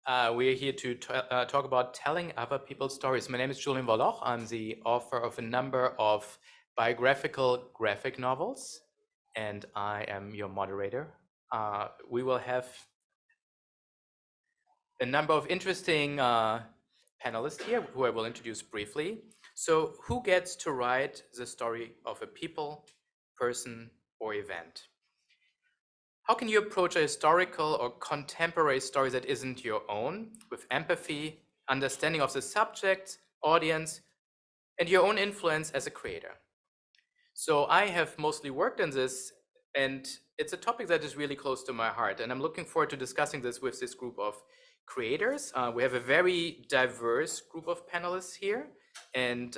We are here to talk about telling other people's stories. My name is Julian Woloch. I'm the author of a number of biographical graphic novels, and I am your moderator. We will have a number of interesting panelists here who I will introduce briefly. So, who gets to write the story of a people, person, or event? How can you approach a historical or contemporary story that isn't your own with empathy, understanding of the subject, audience, and your own influence as a creator? So I have mostly worked in this, and it's a topic that is really close to my heart. And I'm looking forward to discussing this with this group of creators. We have a very diverse group of panelists here, and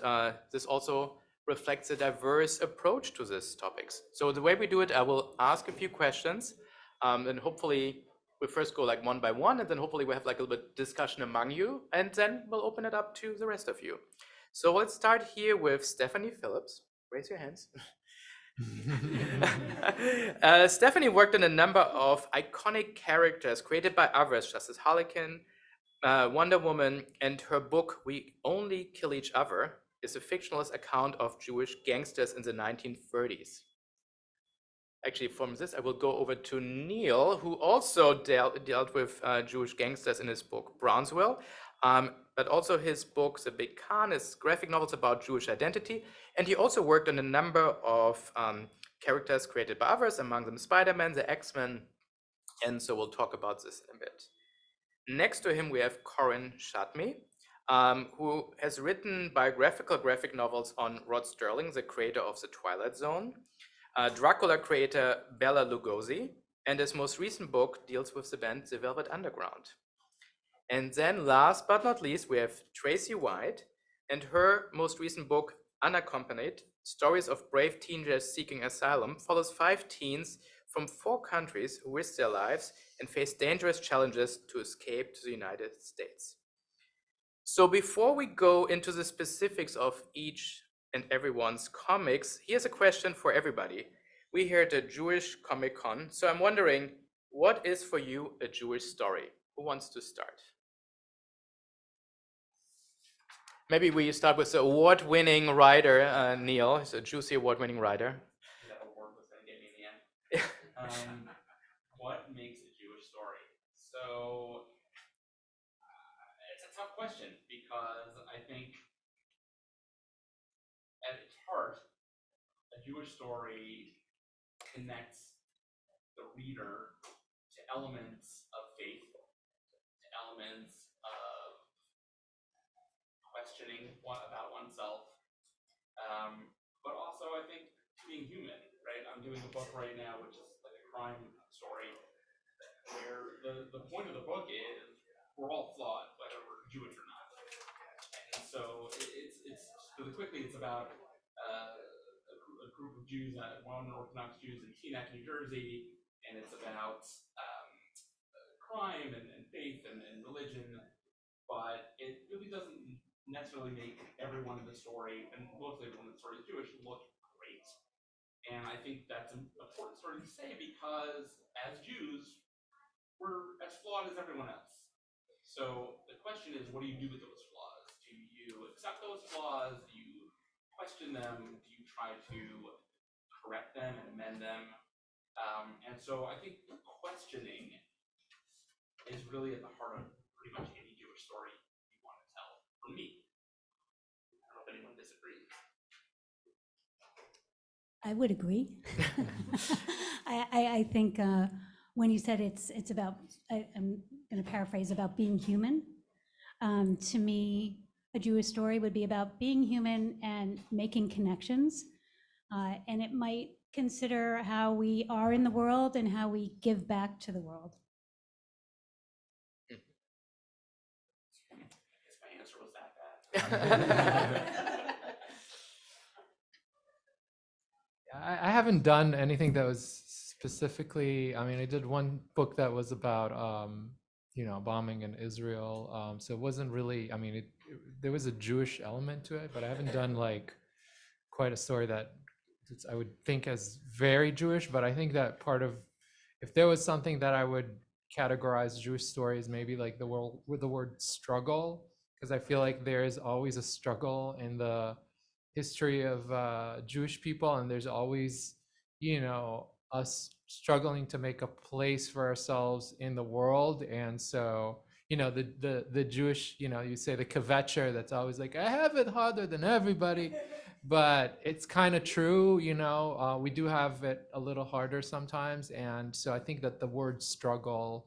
this also reflects a diverse approach to these topics. So the way we do it, I will ask a few questions, and hopefully we first go like one by one, and then hopefully we have like a little bit discussion among you, and then we'll open it up to the rest of you. So let's start here with Stephanie Phillips. Raise your hands. Stephanie worked on a number of iconic characters created by others, such as Harlequin, Wonder Woman, and her book, We Only Kill Each Other, is a fictionalist account of Jewish gangsters in the 1930s. Actually, from this, I will go over to Neil, who also dealt with Jewish gangsters in his book, Brownsville. But also his book, The Big Khan, is graphic novels about Jewish identity. And he also worked on a number of characters created by others, among them Spider-Man, the X-Men. And so we'll talk about this in a bit. Next to him, we have Corinne Shatmy, who has written biographical graphic novels on Rod Serling, the creator of The Twilight Zone, Dracula creator Bela Lugosi, and his most recent book deals with the band The Velvet Underground. And then last but not least, we have Tracy White, and her most recent book, Unaccompanied, Stories of Brave Teenagers Seeking Asylum, follows 5 teens from 4 countries who risk their lives and face dangerous challenges to escape to the United States. So before we go into the specifics of each and everyone's comics, here's a question for everybody. We're here at the Jewish Comic Con, so I'm wondering, what is for you a Jewish story? Who wants to start? Maybe we start with the award-winning writer, Neil. He's a Juicy award-winning writer. That award was going to get me in the end. What makes a Jewish story? So it's a tough question because I think at its heart, a Jewish story connects the reader to elements of faith, to elements of questioning about oneself, but also I think being human, right? I'm doing a book right now which is like a crime story where the point of the book is we're all flawed, whether we're Jewish or not. And so it's really quickly, it's about a group of Jews, one Orthodox Jews in Teaneck, New Jersey, and it's about crime and faith and religion, but it really doesn't necessarily make everyone in the story, and mostly everyone in the story is Jewish, look great. And I think that's an important story to say because as Jews, we're as flawed as everyone else. So the question is, what do you do with those flaws? Do you accept those flaws? Do you question them? Do you try to correct them and amend them? And so I think questioning is really at the heart of pretty much any Jewish story you want to tell. For me, I don't know if anyone disagrees. I would agree. I think when you said it's about, I'm going to paraphrase, about being human. To me, a Jewish story would be about being human and making connections. And it might consider how we are in the world and how we give back to the world. I guess my answer was that bad. I haven't done anything that was specifically, I mean, I did one book that was about, bombing in Israel. So it wasn't really, I mean, there was a Jewish element to it, but I haven't done like quite a story that I would think as very Jewish, but I think that part of, if there was something that I would categorize Jewish stories maybe like the word with the word struggle, because I feel like there is always a struggle in the history of Jewish people, and there's always, us struggling to make a place for ourselves in the world. And so, the Jewish, you say the kvetcher that's always like, I have it harder than everybody, but it's kind of true. We do have it a little harder sometimes. And so I think that the word struggle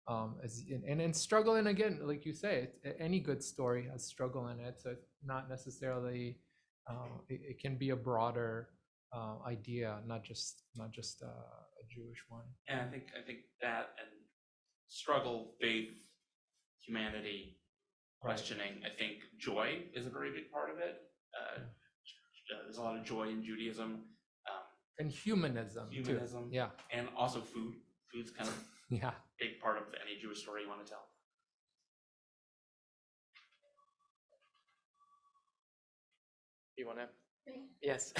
and struggle, and again, like you say, any good story has struggle in it, so it's not necessarily it can be a broader idea, not just a Jewish one. And I think that and struggle, faith, humanity, questioning. I think joy is a very big part of it. There's a lot of joy in Judaism. And humanism too. Yeah. And also food. Food's kind of yeah, big part of any Jewish story you want to tell. You want to? Yes.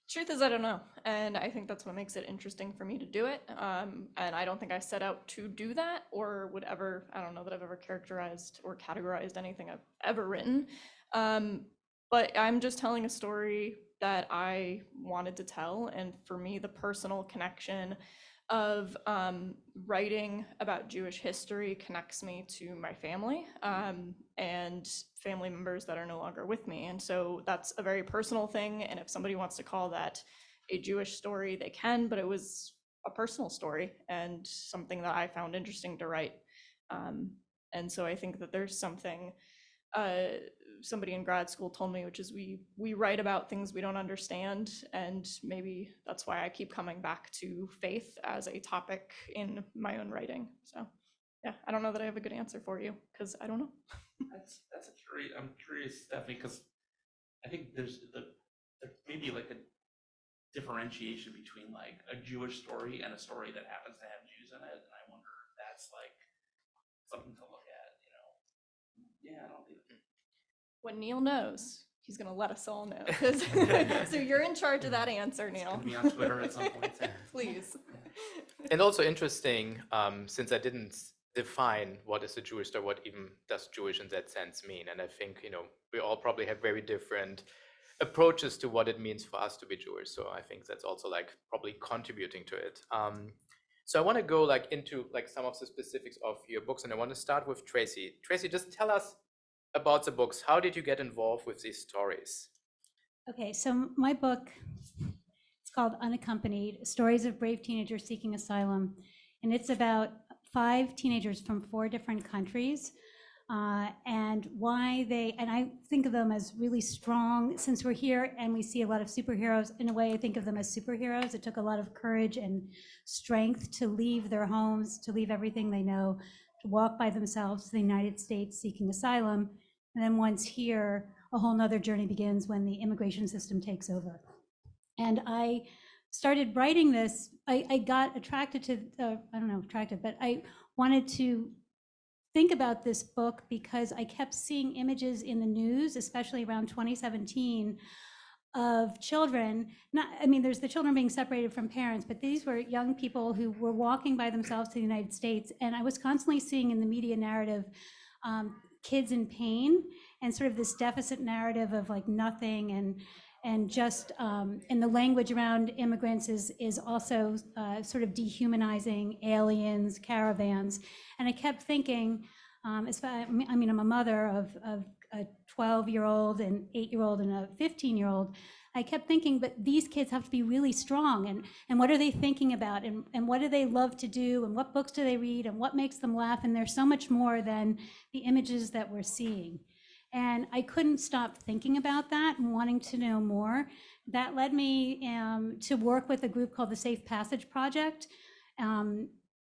Truth is, I don't know. And I think that's what makes it interesting for me to do it. And I don't think I set out to do that or would ever, I don't know that I've ever characterized or categorized anything I've ever written. But I'm just telling a story that I wanted to tell. And for me, the personal connection of writing about Jewish history connects me to my family and family members that are no longer with me. And so that's a very personal thing. And if somebody wants to call that a Jewish story, they can, but it was a personal story and something that I found interesting to write. And so I think that there's something somebody in grad school told me, which is we write about things we don't understand, and maybe that's why I keep coming back to faith as a topic in my own writing. So yeah, I don't know that I have a good answer for you because I don't know. I'm curious, Stephanie, because I think there maybe like a differentiation between like a Jewish story and a story that happens to have Jews in it, and I wonder if that's like something to look at. Yeah, I don't think. When Neil knows, he's going to let us all know. So you're in charge of that answer, Neil. It's gonna be on Twitter at some point. Please. And also interesting, since I didn't define what is a Jewish story, what even does Jewish in that sense mean. And I think, we all probably have very different approaches to what it means for us to be Jewish. So I think that's also like probably contributing to it. So I want to go like into like some of the specifics of your books, and I want to start with Tracy. Tracy, just tell us about the books. How did you get involved with these stories? Okay, so my book, it's called Unaccompanied, Stories of Brave Teenagers Seeking Asylum. And it's about 5 teenagers from 4 different countries and why and I think of them as really strong. Since we're here and we see a lot of superheroes, in a way I think of them as superheroes. It took a lot of courage and strength to leave their homes, to leave everything they know, to walk by themselves to the United States seeking asylum. And then once here, a whole nother journey begins when the immigration system takes over. And I started writing this, I got attracted to, I don't know, attracted, but I wanted to think about this book because I kept seeing images in the news, especially around 2017, of children, there's the children being separated from parents, but these were young people who were walking by themselves to the United States. And I was constantly seeing in the media narrative kids in pain and sort of this deficit narrative of like nothing and just and the language around immigrants is also sort of dehumanizing aliens, caravans. And I kept thinking, I'm a mother of a 12-year-old, an 8-year-old, and a 15-year-old. I kept thinking, but these kids have to be really strong, and what are they thinking about, and what do they love to do, and what books do they read, and what makes them laugh, and there's so much more than the images that we're seeing. And I couldn't stop thinking about that and wanting to know more. That led me to work with a group called the Safe Passage Project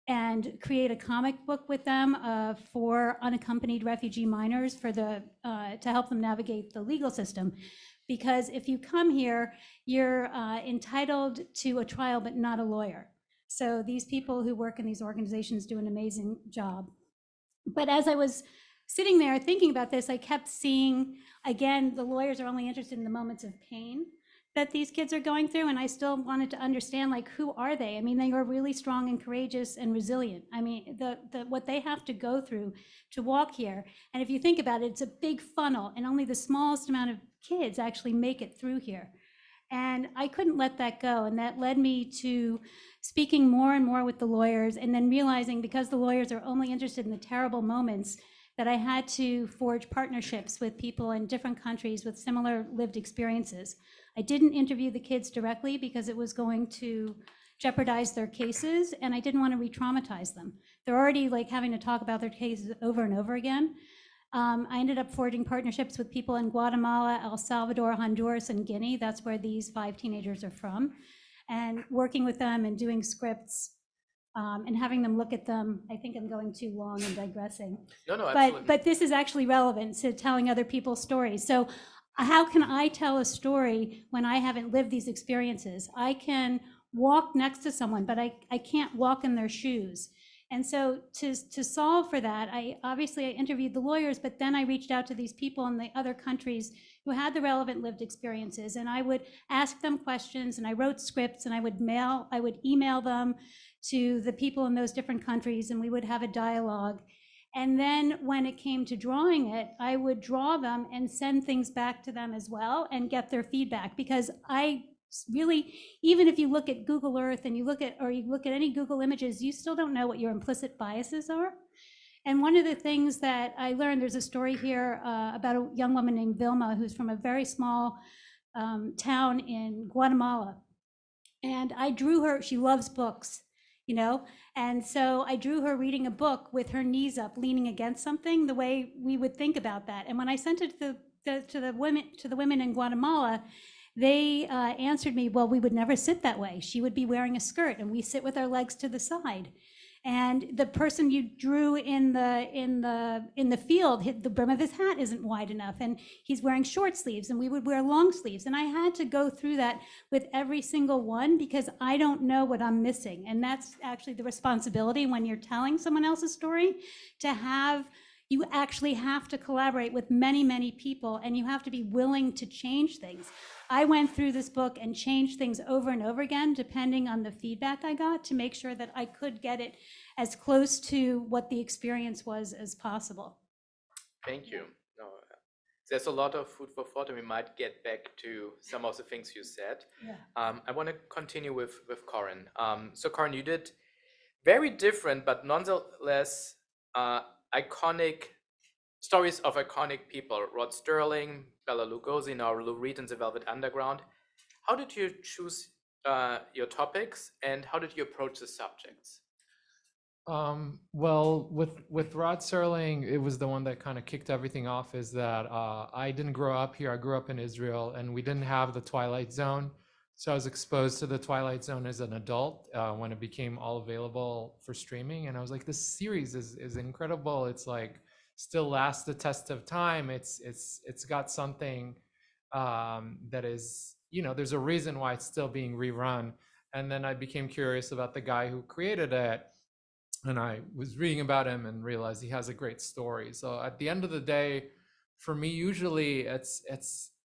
and create a comic book with them for unaccompanied refugee minors to help them navigate the legal system. Because if you come here, you're entitled to a trial, but not a lawyer. So these people who work in these organizations do an amazing job. But as I was sitting there thinking about this, I kept seeing, again, the lawyers are only interested in the moments of pain. that these kids are going through, and I still wanted to understand, like, who are they? I mean, they are really strong and courageous and resilient. I mean, what they have to go through to walk here. And if you think about it, it's a big funnel, and only the smallest amount of kids actually make it through here. And I couldn't let that go. And that led me to speaking more and more with the lawyers, and then realizing, because the lawyers are only interested in the terrible moments, that I had to forge partnerships with people in different countries with similar lived experiences. I didn't interview the kids directly because it was going to jeopardize their cases, and I didn't want to re-traumatize them. They're already like having to talk about their cases over and over again. I ended up forging partnerships with people in Guatemala, El Salvador, Honduras, and Guinea. That's where these 5 teenagers are from. And working with them and doing scripts and having them look at them. I think I'm going too long and digressing. No, absolutely. But this is actually relevant to telling other people's stories. So how can I tell a story when I haven't lived these experiences? I can walk next to someone, but I can't walk in their shoes. And so to solve for that, I interviewed the lawyers, but then I reached out to these people in the other countries who had the relevant lived experiences, and I would ask them questions, and I wrote scripts, and I would email them to the people in those different countries, and we would have a dialogue. And then when it came to drawing it, I would draw them and send things back to them as well and get their feedback, because I really, even if you look at Google Earth and you look at any Google images, you still don't know what your implicit biases are. And one of the things that I learned, there's a story here about a young woman named Vilma, who's from a very small town in Guatemala. And I drew her, she loves books, you know? And so I drew her reading a book with her knees up, leaning against something, the way we would think about that. And when I sent it to the women in Guatemala, they answered me, well, we would never sit that way. She would be wearing a skirt, and we sit with our legs to the side. And the person you drew in the field, the brim of his hat isn't wide enough, and he's wearing short sleeves, and we would wear long sleeves. And I had to go through that with every single one, because I don't know what I'm missing. And that's actually the responsibility when you're telling someone else's story, you actually have to collaborate with many, many people, and you have to be willing to change things. I went through this book and changed things over and over again, depending on the feedback I got, to make sure that I could get it as close to what the experience was as possible. Thank you. No, there's a lot of food for thought, and we might get back to some of the things you said. Yeah. I want to continue with Corin. So Corin, you did very different, but nonetheless iconic stories of iconic people. Rod Sterling, Bela Lugosi, now Lou Reed in the Velvet Underground. How did you choose your topics, and how did you approach the subjects? Well, with Rod Serling, it was the one that kind of kicked everything off. Is that I didn't grow up here. I grew up in Israel, and we didn't have the Twilight Zone. So I was exposed to the Twilight Zone as an adult when it became all available for streaming. And I was like, this series is incredible. It's like still lasts the test of time. It's got something that is, there's a reason why it's still being rerun. And then I became curious about the guy who created it. And I was reading about him and realized he has a great story. So at the end of the day, for me, usually it's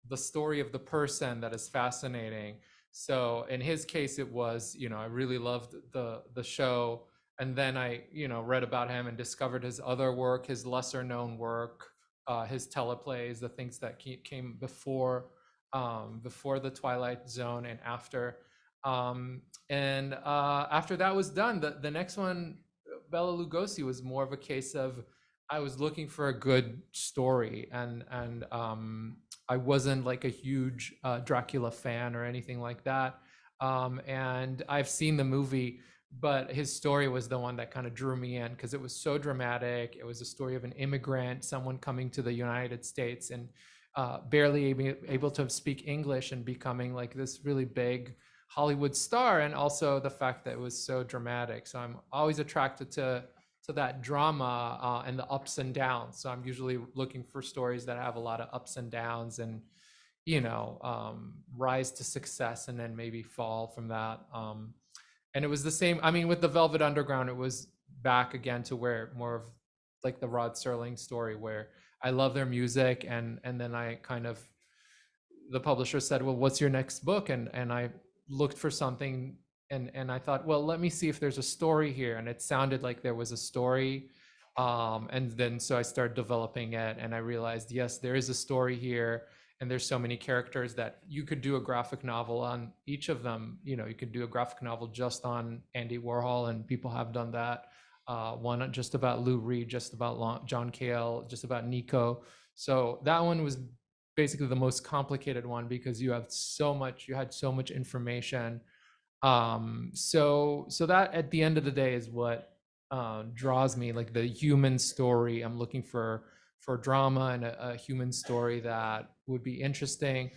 the story of the person that is fascinating. So in his case, it was, I really loved the show. And then I, read about him and discovered his other work, his lesser known work, his teleplays, the things that came before the Twilight Zone and after. And after that was done, the next one, Bela Lugosi, was more of a case of I was looking for a good story, and I wasn't like a huge Dracula fan or anything like that. And I've seen the movie, but his story was the one that kind of drew me in because it was so dramatic. It was a story of an immigrant, someone coming to the United States and barely able to speak English and becoming like this really big Hollywood star, and also the fact that it was so dramatic. So I'm always attracted to that drama and the ups and downs. So I'm usually looking for stories that have a lot of ups and downs and, rise to success and then maybe fall from that. And it was the same, with the Velvet Underground, it was back again to where more of like the Rod Serling story, where I love their music and then I kind of the publisher said, well, what's your next book? And I looked for something, and I thought, well, let me see if there's a story here. And it sounded like there was a story. And then so I started developing it, and I realized, yes, there is a story here. And there's so many characters that you could do a graphic novel on each of them. You know, you could do a graphic novel just on Andy Warhol, and people have done that. One just about Lou Reed, just about John Cale, just about Nico. So that one was basically the most complicated one because you had so much information. So that at the end of the day is what draws me, like the human story. I'm looking for drama and a human story that would be interesting,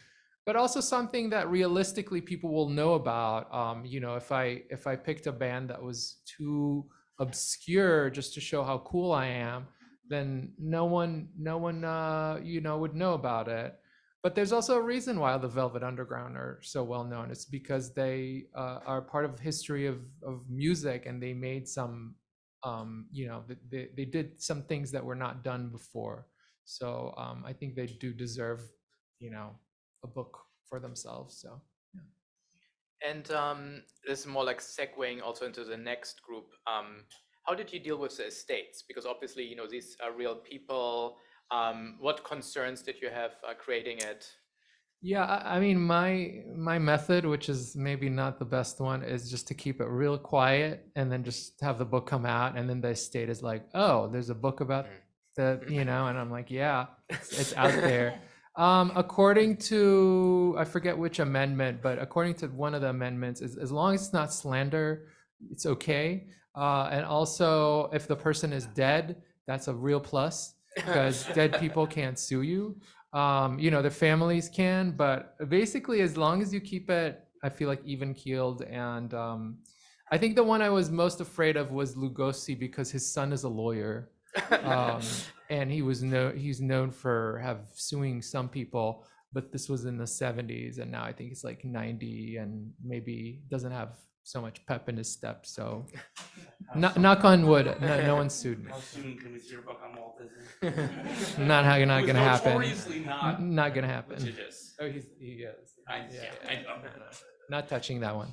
but also something that realistically people will know about. You know, if I picked a band that was too obscure just to show how cool I am, then no one you know, would know about it. But there's also a reason why the Velvet Underground are so well known. It's because they are part of history of music, and they made some, you know, they did some things that were not done before. So I think they do deserve, you know, a book for themselves. So. And this is more like segueing also into the next group. How did you deal with the estates? Because obviously, you know, these are real people. What concerns did you have creating it? Yeah, I mean, my method, which is maybe not the best one, is just to keep it real quiet and then just have the book come out, and then the estate is like, oh, there's a book about the, you know, and I'm like, yeah, it's out there. According to, I forget which amendment, but according to one of the amendments, is as long as it's not slander, it's okay. And also, if the person is dead, that's a real plus because dead people can't sue you. You know, the families can, but basically, as long as you keep it, I feel like even keeled. And I think the one I was most afraid of was Lugosi because his son is a lawyer, and he's known for suing some people. But this was in the 70s, and now I think he's like 90, and maybe doesn't have so much pep in his step. So, knock on wood, no one sued me. How soon can we see your book on Walt Disney? Not It was gonna happen. notoriously Not gonna happen. litigious. Oh, he is. I know. No. Not touching that one.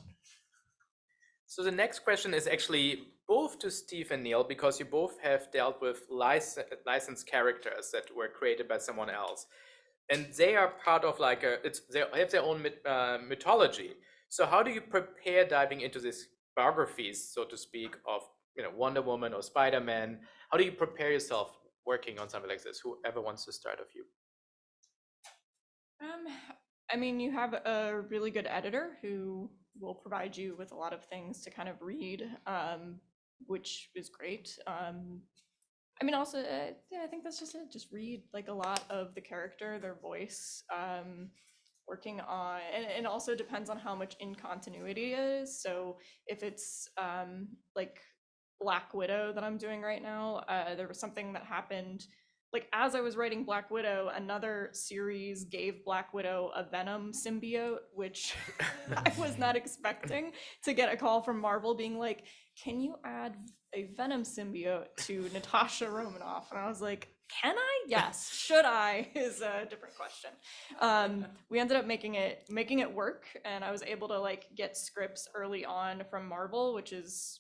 So the next question is actually both to Steve and Neil, because you both have dealt with licensed characters that were created by someone else, and they are part of like they have their own mythology. So how do you prepare diving into these biographies, so to speak, of, you know, Wonder Woman or Spider-Man? How do you prepare yourself working on something like this? Whoever wants to start of you. I mean, you have a really good editor who will provide you with a lot of things to kind of read, which is great. I mean, also, yeah, I think that's just it. Just read like a lot of the character, their voice, working on, and it also depends on how much in continuity it is. So if it's like Black Widow that I'm doing right now, there was something that happened like as I was writing Black Widow, another series gave Black Widow a Venom symbiote, which I was not expecting to get a call from Marvel being like, can you add a Venom symbiote to Natasha Romanoff? And I was like, can I? Yes. Should I? Is a different question. We ended up making it work, and I was able to like get scripts early on from Marvel, which is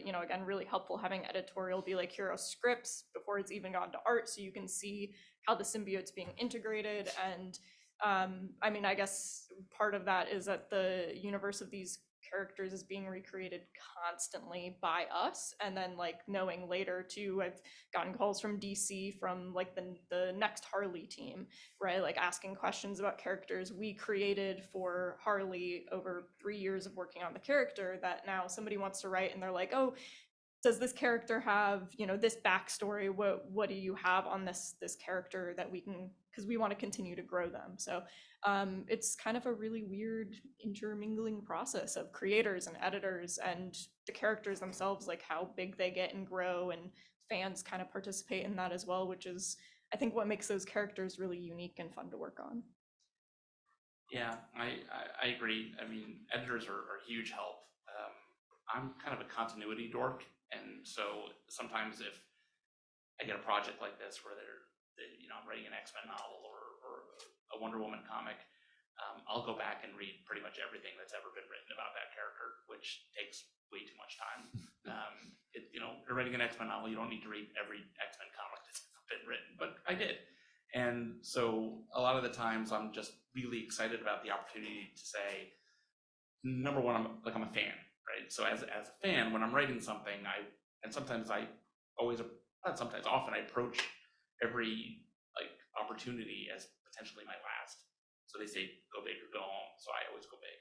you know, again, really helpful having editorial be like, here are scripts before it's even gone to art, so you can see how the symbiote's being integrated. And I mean, I guess part of that is that the universe of these characters is being recreated constantly by us, and then like knowing later too, I've gotten calls from DC from like the next Harley team, right, like asking questions about characters we created for Harley over 3 years of working on the character that now somebody wants to write, and they're like, oh, does this character have, you know, this backstory? What do you have on this character that we can, because we want to continue to grow them. So it's kind of a really weird intermingling process of creators and editors and the characters themselves, like how big they get and grow, and fans kind of participate in that as well, which is, I think, what makes those characters really unique and fun to work on. Yeah, I agree. I mean, editors are huge help. I'm kind of a continuity dork, and so sometimes if I get a project like this where you know, I'm writing an X-Men novel or a Wonder Woman comic, I'll go back and read pretty much everything that's ever been written about that character, which takes way too much time. You're writing an X-Men novel, you don't need to read every X-Men comic that's been written, but I did. And so a lot of the times I'm just really excited about the opportunity to say, number one, I'm a fan, right? So as a fan, when I'm writing something, often I approach every opportunity as potentially my last. So they say, go big or go home. So I always go big.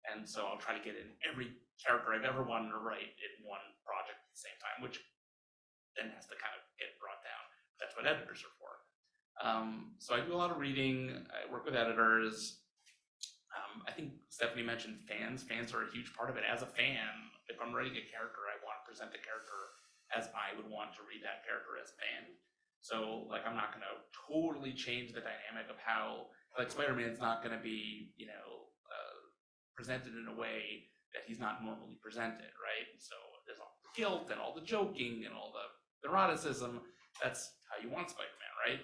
And so I'll try to get in every character I've ever wanted to write in one project at the same time, which then has to kind of get brought down. That's what editors are for. So I do a lot of reading. I work with editors. I think Stephanie mentioned fans. Fans are a huge part of it. As a fan, if I'm writing a character, I want to present the character as I would want to read that character as a fan. So I'm not going to totally change the dynamic of how Spider-Man's not going to be, presented in a way that he's not normally presented, right? So there's all the guilt and all the joking and all the eroticism. That's how you want Spider-Man, right?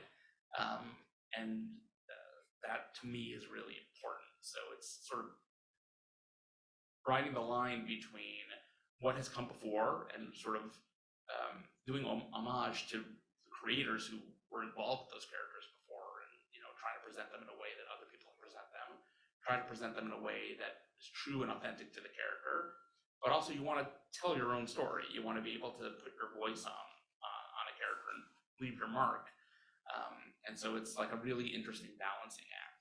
And that to me is really important. So it's sort of riding the line between what has come before and sort of doing homage to the creators who were involved with those characters before, and trying to present them in a way that other people can present them, trying to present them in a way that is true and authentic to the character, but also you want to tell your own story. You want to be able to put your voice on a character and leave your mark. And so it's a really interesting balancing act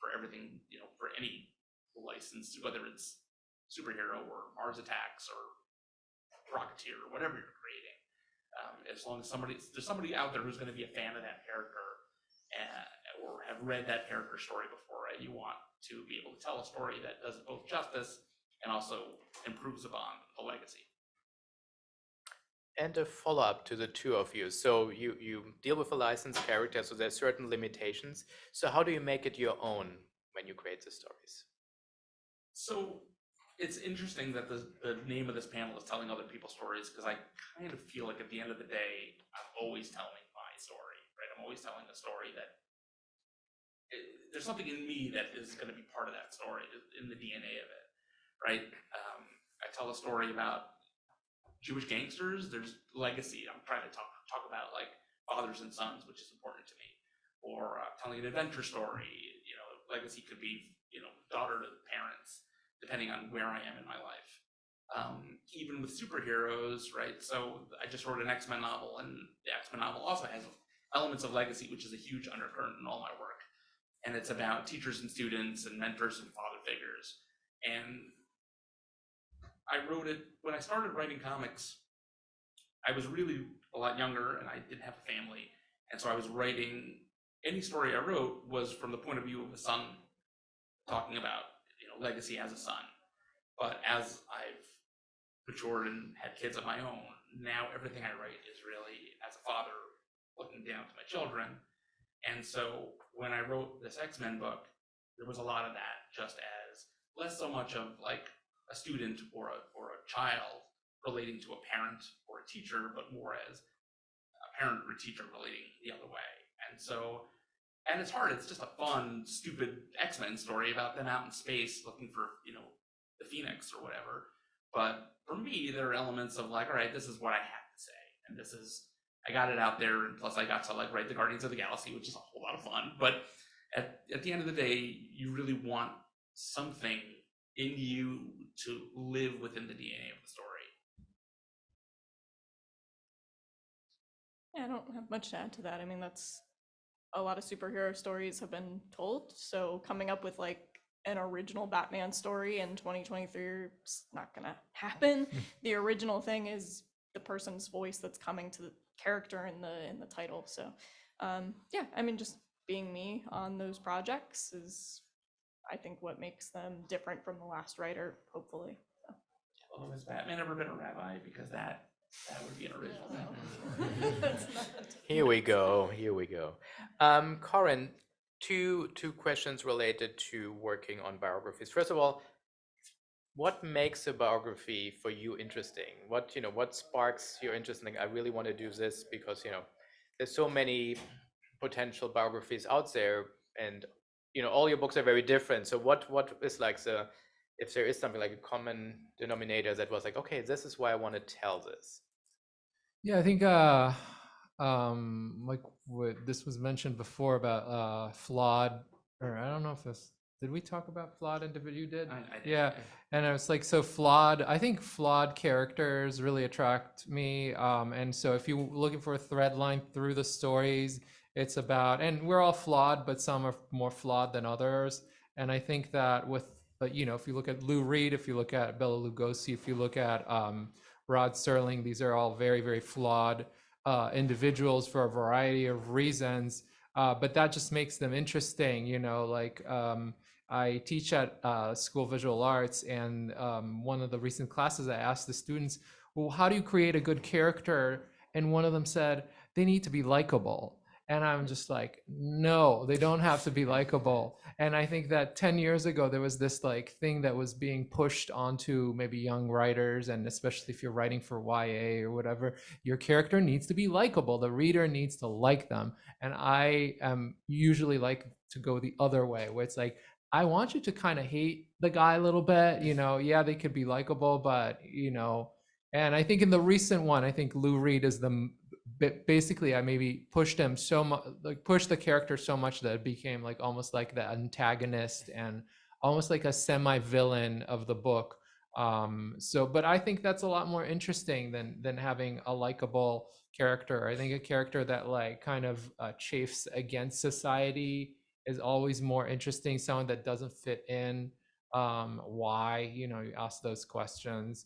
for everything, for any license, whether it's superhero or Mars Attacks or Rocketeer or whatever you're creating. As long as there's somebody out there who's going to be a fan of that character or have read that character story before, right? You want to be able to tell a story that does both justice and also improves upon the legacy. And a follow-up to the two of you. So you deal with a licensed character, so there's certain limitations. So how do you make it your own when you create the stories? So it's interesting that the name of this panel is telling other people's stories, because I kind of feel like at the end of the day, I'm always telling my story, right? I'm always telling a story that there's something in me that is going to be part of that story, in the DNA of it, right? I tell a story about Jewish gangsters. There's legacy. I'm trying to talk about fathers and sons, which is important to me, or telling an adventure story. Legacy could be daughter to parents, depending on where I am in my life. Even with superheroes, right? So I just wrote an X-Men novel, and the X-Men novel also has elements of legacy, which is a huge undercurrent in all my work. And it's about teachers and students and mentors and father figures. And I wrote it when I started writing comics. I was really a lot younger and I didn't have a family. And so I was writing, any story I wrote was from the point of view of a son, talking about legacy as a son. But as I've matured and had kids of my own, now everything I write is really as a father looking down to my children. And so when I wrote this X-Men book, there was a lot of that, just as less so much of a student or a child relating to a parent or a teacher, but more as a parent or a teacher relating the other way. And it's hard. It's just a fun, stupid X-Men story about them out in space looking for, the Phoenix or whatever. But for me, there are elements of all right, this is what I have to say. And I got it out there. And plus I got to write the Guardians of the Galaxy, which is a whole lot of fun. But at the end of the day, you really want something in you to live within the DNA of the story. Yeah, I don't have much to add to that. I mean, that's a lot of superhero stories have been told. So coming up with an original Batman story in 2023 is not gonna happen. The original thing is the person's voice that's coming to the character in the title. So yeah, I mean, just being me on those projects is, I think, what makes them different from the last writer, hopefully. So. Well, has Batman ever been a rabbi? Because that would be an original. Here we go. Corin, two questions related to working on biographies. First of all, what makes a biography for you interesting? What sparks your interest in I really want to do this because there's so many potential biographies out there, and all your books are very different. So what is like if there is something like a common denominator that was like, okay, this is why I want to tell this. Yeah, I think like what this was mentioned before about flawed, or I don't know if this did we talk about flawed individual? You did? I did, Yeah. And I was like, so flawed, I think flawed characters really attract me. And so if you're looking for a thread line through the stories, it's about, and we're all flawed, but some are more flawed than others. And I think that but if you look at Lou Reed, if you look at Bela Lugosi, if you look at Rod Serling, these are all very, very flawed individuals for a variety of reasons. But that just makes them interesting, like I teach at School of Visual Arts, and one of the recent classes I asked the students, well, how do you create a good character? And one of them said, they need to be likable. And I'm just like, no, they don't have to be likable. And I think that 10 years ago, there was this like thing that was being pushed onto maybe young writers, and especially if you're writing for YA or whatever, your character needs to be likable. The reader needs to like them. And I am usually like to go the other way, where it's like, I want you to kind of hate the guy a little bit, yeah, they could be likable, but and I think in the recent one, I think Lou Reed is basically I maybe pushed him so much, like pushed the character so much that it became like almost like the antagonist and almost like a semi-villain of the book. But I think that's a lot more interesting than having a likable character. I think a character that like kind of chafes against society is always more interesting. Someone that doesn't fit in, why, you ask those questions.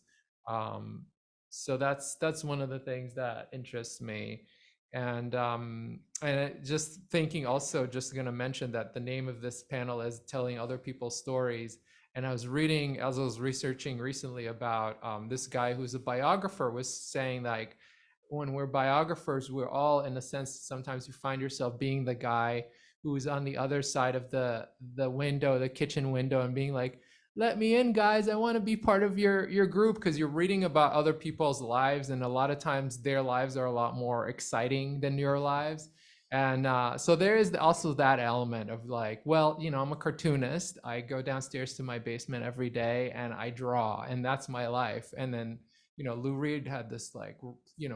So that's one of the things that interests me. And just thinking, also just going to mention that the name of this panel is Telling Other People's Stories. And I was reading, as I was researching recently about this guy who's a biographer, was saying like, when we're biographers, we're all, in a sense, sometimes you find yourself being the guy who's on the other side of the window, the kitchen window, and being like, let me in, guys, I want to be part of your group, because you're reading about other people's lives, and a lot of times their lives are a lot more exciting than your lives. And so there is also that element of like, well, I'm a cartoonist, I go downstairs to my basement every day and I draw, and that's my life. And then Lou Reed had this like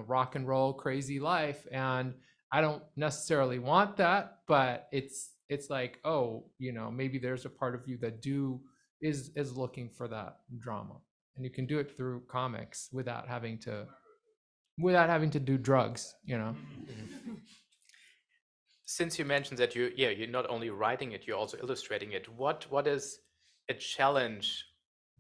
rock and roll crazy life, and I don't necessarily want that, but it's like, oh, maybe there's a part of you that is looking for that drama, and you can do it through comics without having to do drugs. Since you mentioned that you're not only writing it, you're also illustrating it. What is a challenge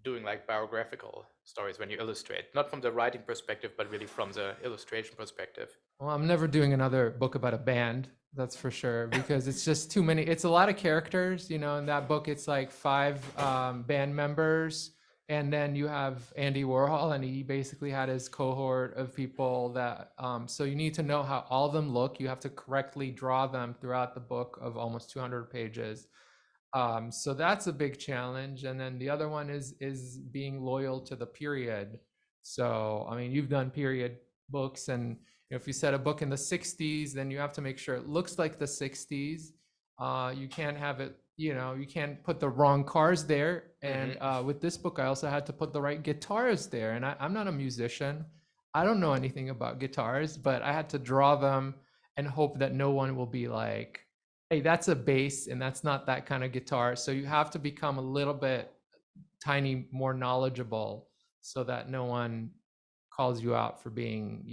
doing like biographical stories when you illustrate, not from the writing perspective, but really from the illustration perspective? Well, I'm never doing another book about a band, that's for sure, because it's just too many. It's a lot of characters, in that book. It's like 5 band members, and then you have Andy Warhol, and he basically had his cohort of people that, so you need to know how all of them look. You have to correctly draw them throughout the book of almost 200 pages. So that's a big challenge. And then the other one is being loyal to the period. So, I mean, you've done period books, and if you set a book in the 60s, then you have to make sure it looks like the 60s. You can't have it, you can't put the wrong cars there. And with this book, I also had to put the right guitars there. And I'm not a musician. I don't know anything about guitars, but I had to draw them and hope that no one will be like, hey, that's a bass and that's not that kind of guitar. So you have to become a little bit tiny more knowledgeable, so that no one calls you out for being,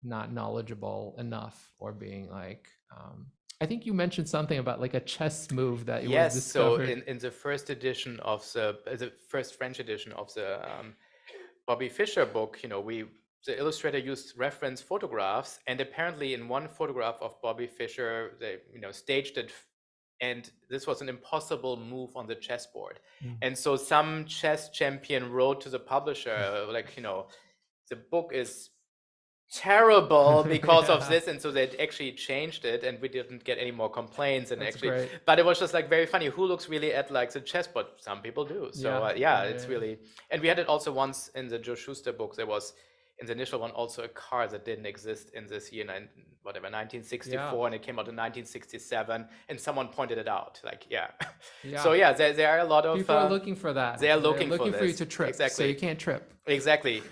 not knowledgeable enough, or being like, I think you mentioned something about like a chess move that was discovered. So in the first edition of the first French edition of the Bobby Fischer book, the illustrator used reference photographs, and apparently in one photograph of Bobby Fischer, they staged it, and this was an impossible move on the chessboard. And so some chess champion wrote to the publisher like, the book is terrible because of this, and so they actually changed it, and we didn't get any more complaints. And That's actually great. But it was just like very funny, who looks really at like the chessboard? Some people do. So it's really, and we had it also once in the Joe Shuster book. There was in the initial one also a car that didn't exist in this year, 1964, Yeah. and it came out in 1967, and someone pointed it out. Like, yeah. Yeah. So yeah, there are a lot of People are looking for that. they are They're looking for you this. to trip, so Exactly. you can't trip. Exactly.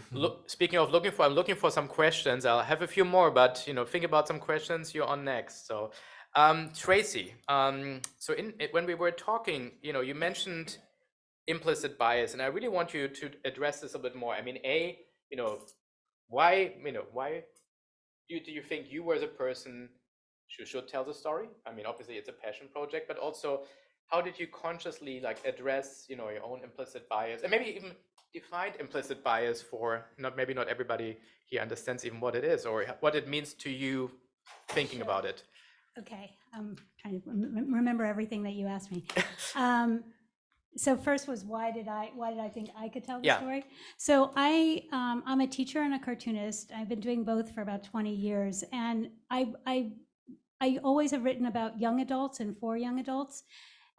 Speaking of looking for, I'm looking for some questions. I'll have a few more, but think about some questions. You're on next. So, Tracy. So when we were talking, you mentioned implicit bias, and I really want you to address this a bit more. I mean, why do you think you were the person who should tell the story? I mean, obviously it's a passion project, but also how did you consciously address your own implicit bias, and maybe even define implicit bias for maybe not everybody here understands even what it is or what it means to you thinking about it. Okay, I'm trying to remember everything that you asked me. So first was why did I think I could tell the story? So I'm a teacher and a cartoonist. I've been doing both for about 20 years, and I always have written about young adults and for young adults,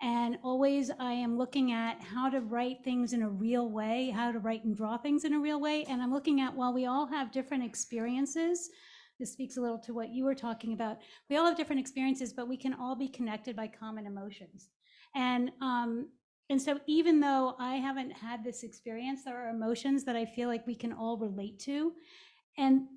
and always I am looking at how to write things in a real way, how to write and draw things in a real way, and I'm looking at, while we all have different experiences, this speaks a little to what you were talking about. We all have different experiences, but we can all be connected by common emotions. And so even though I haven't had this experience, there are emotions that I feel like we can all relate to. And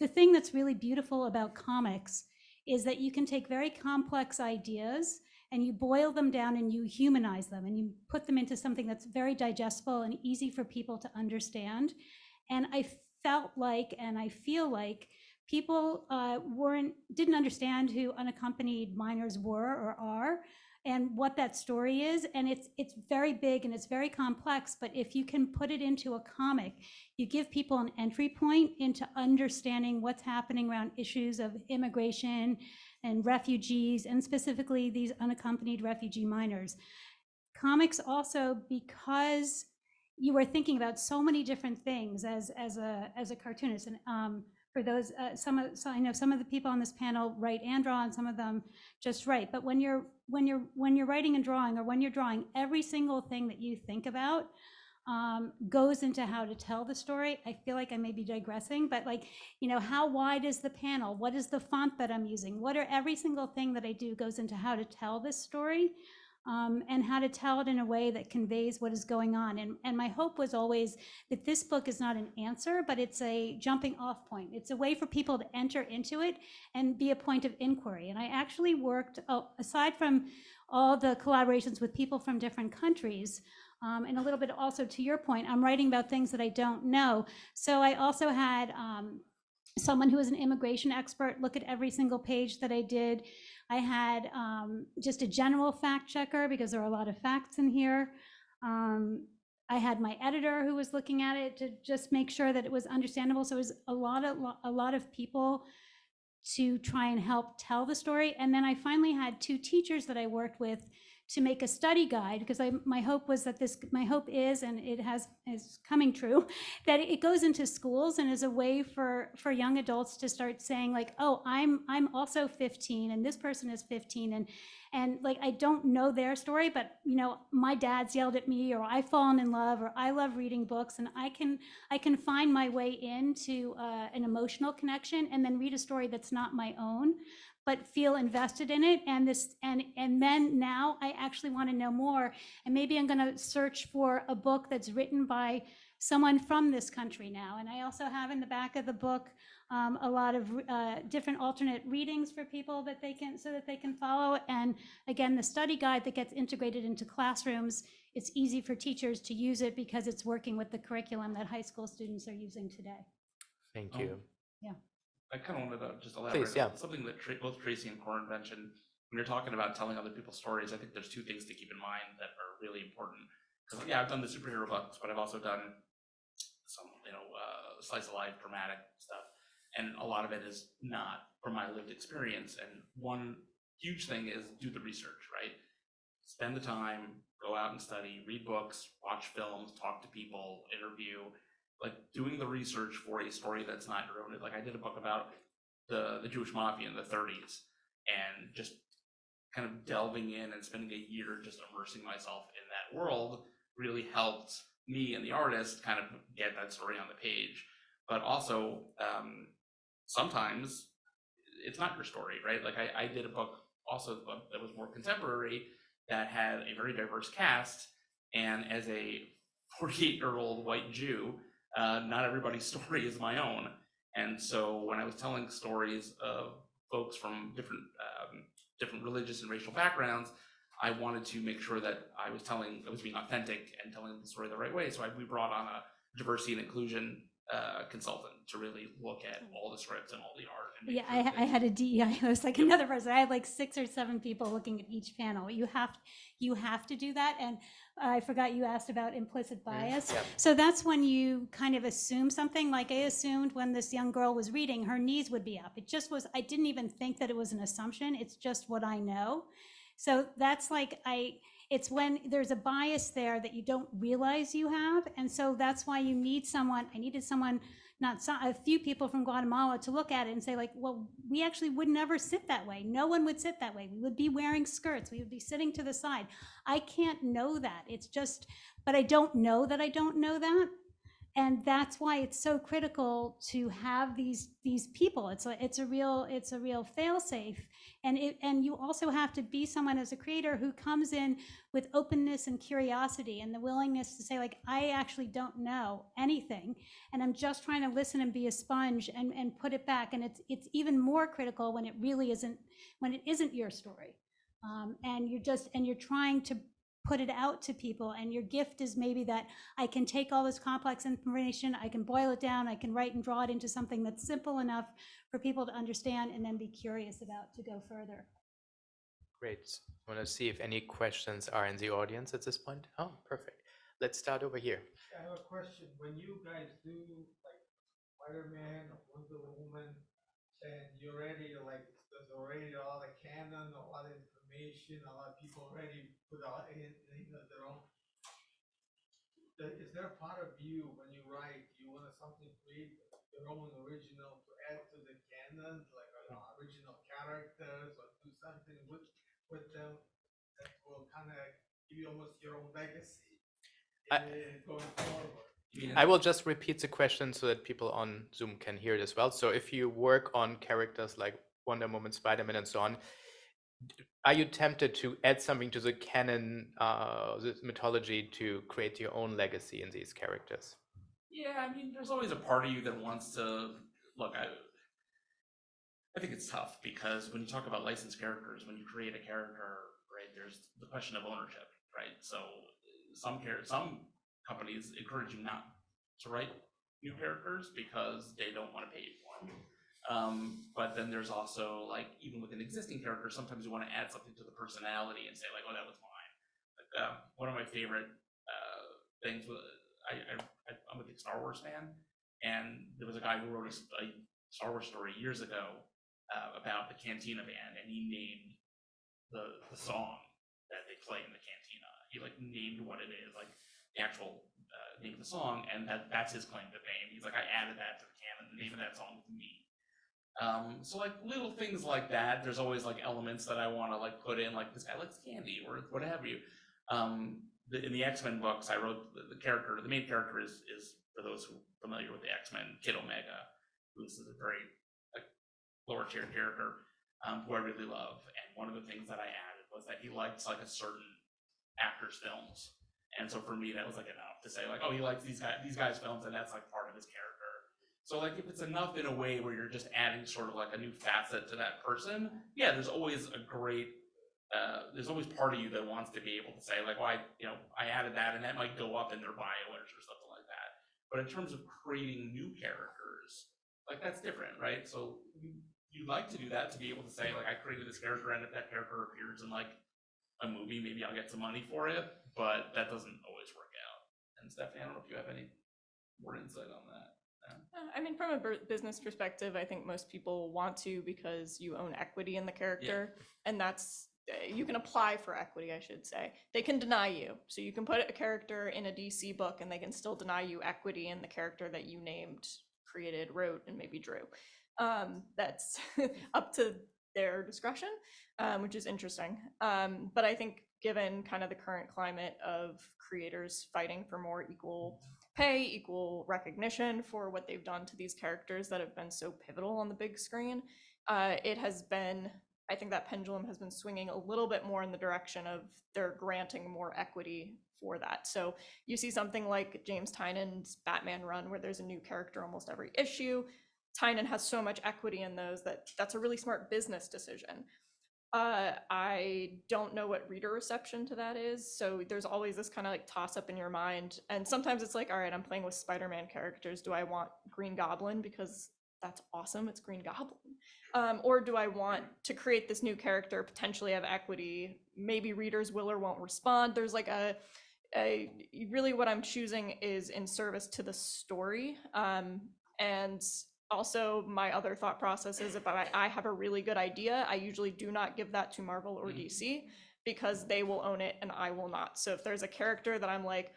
the thing that's really beautiful about comics is that you can take very complex ideas and you boil them down and you humanize them and you put them into something that's very digestible and easy for people to understand. And I felt like, and I feel like, people didn't understand who unaccompanied minors were or are, and what that story is. And it's very big and it's very complex, but if you can put it into a comic, you give people an entry point into understanding what's happening around issues of immigration and refugees, and specifically these unaccompanied refugee minors. Comics also, because you are thinking about so many different things as a cartoonist, and for those, I know some of the people on this panel write and draw, and some of them just write. But when you're writing and drawing, or when you're drawing, every single thing that you think about goes into how to tell the story. I feel like I may be digressing, but how wide is the panel? What is the font that I'm using? Every single thing that I do goes into how to tell this story. And how to tell it in a way that conveys what is going on. And my hope was always that this book is not an answer, but it's a jumping off point. It's a way for people to enter into it and be a point of inquiry. And I actually worked, aside from all the collaborations with people from different countries, and a little bit also to your point, I'm writing about things that I don't know. So I also had someone who was an immigration expert look at every single page that I did. I had just a general fact checker, because there are a lot of facts in here. I had my editor who was looking at it to just make sure that it was understandable. So it was a lot of people to try and help tell the story. And then I finally had two teachers that I worked with to make a study guide, because my hope was that my hope is, and is coming true, that it goes into schools and is a way for young adults to start saying, like, oh, I'm also 15 and this person is 15, and like, I don't know their story, but my dad's yelled at me, or I've fallen in love, or I love reading books, and I can find my way into an emotional connection, and then read a story that's not my own, but feel invested in it. And then now I actually want to know more, and maybe I'm going to search for a book that's written by someone from this country now. And I also have in the back of the book a lot of different alternate readings for people so that they can follow. And again, the study guide that gets integrated into classrooms, it's easy for teachers to use it because it's working with the curriculum that high school students are using today. Thank you. Yeah. I kind of wanted to just elaborate. Please, yeah. On something that both Tracy and Corin mentioned. When you're talking about telling other people's stories, I think there's two things to keep in mind that are really important. Because yeah, I've done the superhero books, but I've also done some, slice of life, dramatic stuff, and a lot of it is not from my lived experience. And one huge thing is do the research, right? Spend the time, go out and study, read books, watch films, talk to people, interview. Like, doing the research for a story that's not your own. Like, I did a book about the Jewish mafia in the 30s, and just kind of delving in and spending a year just immersing myself in that world really helped me and the artist kind of get that story on the page. but also sometimes it's not your story, right? Like I did a book also that was more contemporary that had a very diverse cast, and as a 48-year-old white Jew, not everybody's story is my own. And so when I was telling stories of folks from different religious and racial backgrounds, I wanted to make sure that I was being authentic and telling the story the right way. So we brought on a diversity and inclusion consultant to really look at all the scripts and all the art. And Yeah, sure I had a DEI host, like another person. I had like 6 or 7 people looking at each panel. You have to do that. And I forgot you asked about implicit bias. Yeah. So that's when you kind of assume something. Like I assumed when this young girl was reading, her knees would be up. It just was, I didn't even think that it was an assumption. It's just what I know. So that's like, it's when there's a bias there that you don't realize you have. And so that's why you need someone. I needed someone, a few people from Guatemala to look at it and say like, well, we actually would never sit that way. No one would sit that way. We would be wearing skirts. We would be sitting to the side. I can't know that. It's just, but I don't know that I don't know that. And that's why it's so critical to have these people. It's a real fail-safe. And you also have to be someone as a creator who comes in with openness and curiosity and the willingness to say like, I actually don't know anything. And I'm just trying to listen and be a sponge and put it back. And it's even more critical when it isn't your story. And you're trying to put it out to people, and your gift is maybe that I can take all this complex information, I can boil it down, I can write and draw it into something that's simple enough for people to understand and then be curious about to go further. Great. I want to see if any questions are in the audience at this point. Oh, perfect. Let's start over here. I have a question. When you guys do like Spider-Man or Wonder Woman, and you're already like there's already a lot of canon, a lot of information, a lot of people already put out in their own. Is there a part of you when you write, you want to something create your own original to add to the canon, like original characters, or do something with them that will kind of give you almost your own legacy going forward? I will just repeat the question so that people on Zoom can hear it as well. So if you work on characters like Wonder Woman, Spider-Man, and so on, are you tempted to add something to the canon, the mythology, to create your own legacy in these characters? Yeah, I mean, there's always a part of you that wants to look. I think it's tough because when you talk about licensed characters, when you create a character, right, there's the question of ownership, right? So some companies encourage you not to write new characters because they don't want to pay you for them. But then there's also like, even with an existing character, sometimes you want to add something to the personality and say like, oh, that was mine. Like, one of my favorite things was I'm a big Star Wars fan, and there was a guy who wrote a Star Wars story years ago about the Cantina Band, and he named the song that they play in the Cantina. He like named what it is, like the actual name of the song, and that's his claim to fame. He's like, I added that to the canon. The name of that song was me. So like little things like that. There's always like elements that I want to like put in, like this guy likes candy or what have you. In the X-Men books, I wrote the main character is for those who are familiar with the X-Men, Kid Omega, who's a very like lower tier character who I really love. And one of the things that I added was that he likes like a certain actor's films. And so for me, that was like enough to say like, oh, he likes these guys' films, and that's like part of his character. So like if it's enough in a way where you're just adding sort of like a new facet to that person, yeah, there's always there's always part of you that wants to be able to say like, well, I added that, and that might go up in their bio or something like that. But in terms of creating new characters, like that's different, right? So you'd like to do that, to be able to say like, I created this character, and if that character appears in like a movie, maybe I'll get some money for it, but that doesn't always work out. And Stephanie, I don't know if you have any more insight on that. I mean, from a business perspective, I think most people want to, because you own equity in the character, and that's, you can apply for equity, I should say. They can deny you. So you can put a character in a DC book and they can still deny you equity in the character that you named, created, wrote, and maybe drew. That's up to their discretion, which is interesting. But I think given kind of the current climate of creators fighting for more equal pay, equal recognition for what they've done to these characters that have been so pivotal on the big screen. It has been, I think that pendulum has been swinging a little bit more in the direction of they're granting more equity for that. So you see something like James Tynan's Batman run where there's a new character almost every issue. Tynan has so much equity in those that that's a really smart business decision. I don't know what reader reception to that is. So there's always this kind of like toss up in your mind. And sometimes it's like, all right, I'm playing with Spider-Man characters. Do I want Green Goblin because that's awesome, it's Green Goblin? Or do I want to create this new character, potentially have equity? Maybe readers will or won't respond. There's like a really what I'm choosing is in service to the story. And also my other thought process is if I have a really good idea, I usually do not give that to Marvel or DC because they will own it and I will not. So if there's a character that I'm like,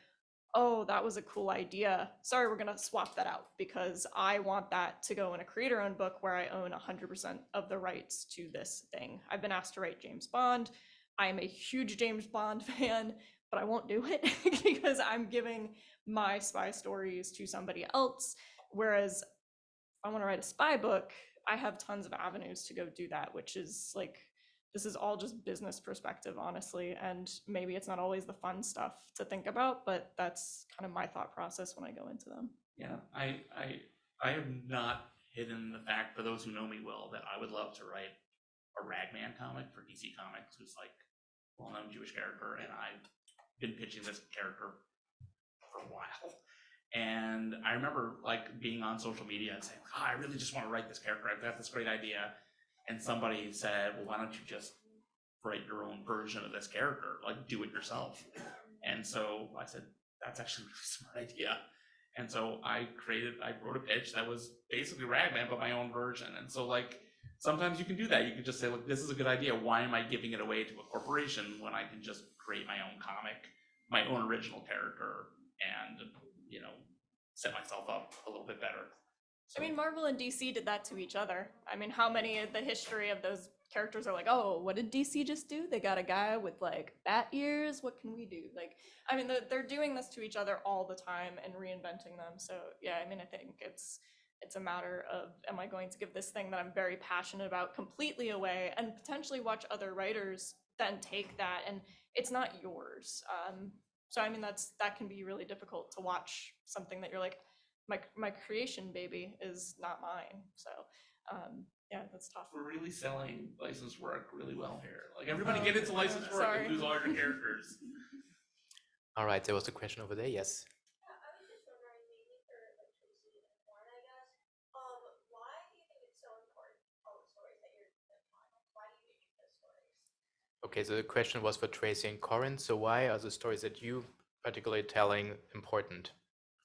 oh, that was a cool idea, sorry, we're gonna swap that out because I want that to go in a creator-owned book where I own 100% of the rights to this thing. I've been asked to write James Bond. I am a huge James Bond fan, but I won't do it because I'm giving my spy stories to somebody else. Whereas I want to write a spy book, I have tons of avenues to go do that, which is like, this is all just business perspective, honestly. And maybe it's not always the fun stuff to think about, but that's kind of my thought process when I go into them. Yeah, I have not hidden the fact, for those who know me well, that I would love to write a Ragman comic for DC Comics, who's like a well-known Jewish character, and I've been pitching this character for a while. And I remember like being on social media and saying, oh, I really just want to write this character. I've got this great idea. And somebody said, well, why don't you just write your own version of this character? Like, do it yourself. And so I said, that's actually a really smart idea. And so I wrote a pitch that was basically Ragman, but my own version. And so like, sometimes you can do that. You can just say, look, this is a good idea. Why am I giving it away to a corporation when I can just create my own comic, my own original character, and, you know, set myself up a little bit better. So, I mean, Marvel and DC did that to each other. I mean, how many of the history of those characters are like, oh, what did DC just do? They got a guy with like bat ears. What can we do? Like, I mean, they're doing this to each other all the time and reinventing them. So yeah, I mean, I think it's a matter of, am I going to give this thing that I'm very passionate about completely away and potentially watch other writers then take that and it's not yours. So I mean, that can be really difficult to watch something that you're like, my creation baby is not mine. So yeah, that's tough. we're really selling licensed work really well here. Like, everybody get into licensed work sorry. and lose all your characters. All right, there was a question over there. Yes. I was just wondering, maybe for like Tracy and Warren, I guess, why do you think it's so important to tell the stories that you're telling? Why do you think those stories? Okay, so the question was for Tracy and Corin. So why are the stories that you particularly telling important?